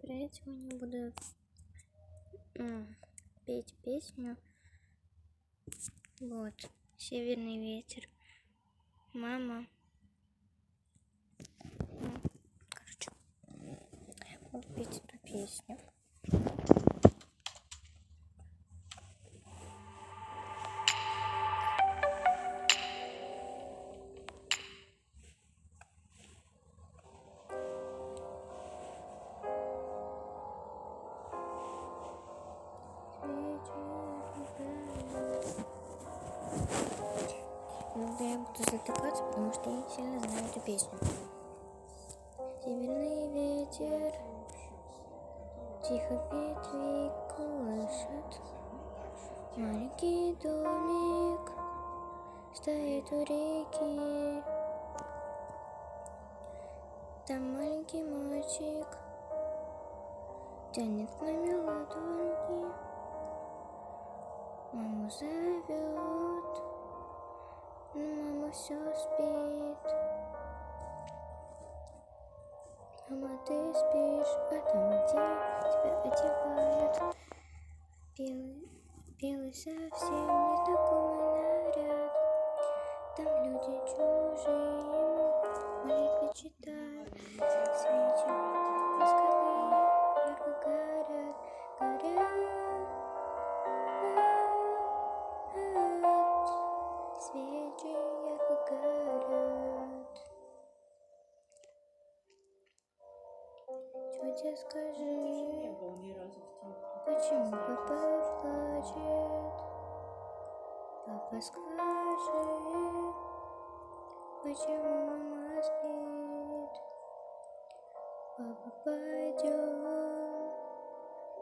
про это сегодня буду петь песню. Вот, северный ветер. Мама. Короче, буду петь эту песню. Иногда я буду затыкаться, потому что я не сильно знаю эту песню. Северный ветер тихо ветви колышет. Маленький домик стоит у реки. Там маленький мальчик тянет к маме ладони. Маму зовет, но мама все спит. Мама, ты спишь, а там тебя одевают. Белый совсем незнакомый наряд. Там люди чужие, молитвы читают. Свечи восковые ярко горят. Свечи ярко горят. Тетя, скажи, почему папа плачет? Папа, скажи, почему мама спит? Папа, пойдем,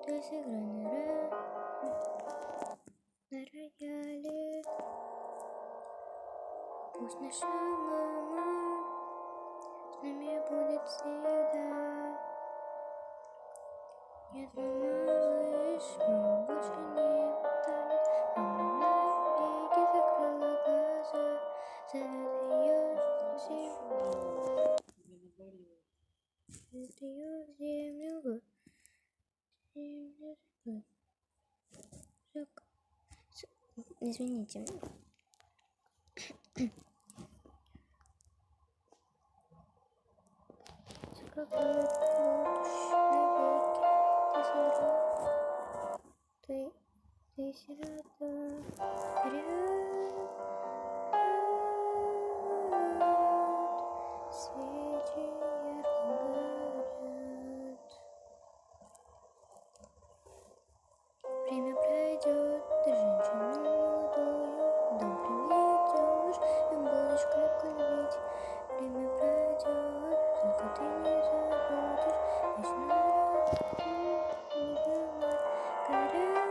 ты сыграй на рояле. Пусть наша мама с нами будет всегда. Нет, малыш, мама больше не тонет. Мама навеки закрыла глаза, зовет ее в землю. Зовет ее в землю. Извините. Как ты сирота, свечи ярко горят. Время пройдет, ты женщину молодую в дом приведешь, и будешь крепко любить. Время пройдет, только ты не забудешь, вечно не была горят.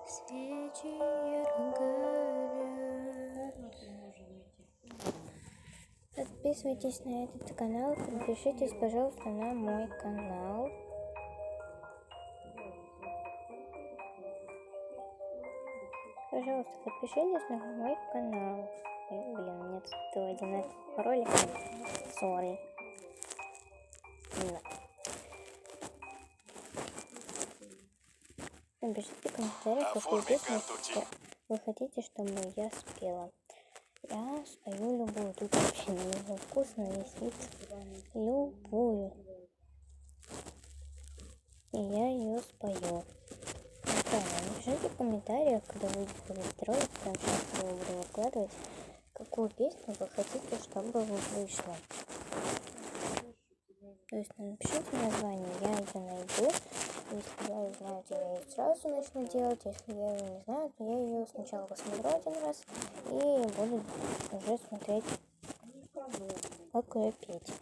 Свечи ярко горят. Подписывайтесь на этот канал, подпишитесь, пожалуйста, на мой канал. Пожалуйста, подпишитесь на мой канал. Блин, нет этого один ролик. Sorry. Напишите в комментариях, какую песню вы хотите, чтобы я спела. Я спою любую, тут вообще не вкусно, есть вид, любую. И я ее спою. Напишите в комментариях, когда выйдет этот ролик, потому что я буду выкладывать, какую песню вы хотите, чтобы вышла. То есть напишите название, я ее найду. Если я ее знаю, то я ее сразу начну делать. Если я ее не знаю, то я ее сначала посмотрю один раз и буду уже смотреть, как ее петь.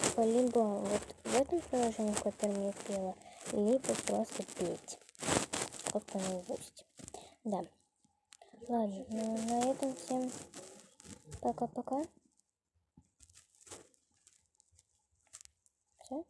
Типа либо вот в этом приложении, в котором я пела, либо просто петь, как-то наизусть. Да. Ладно, ну на этом всем пока-пока. Все?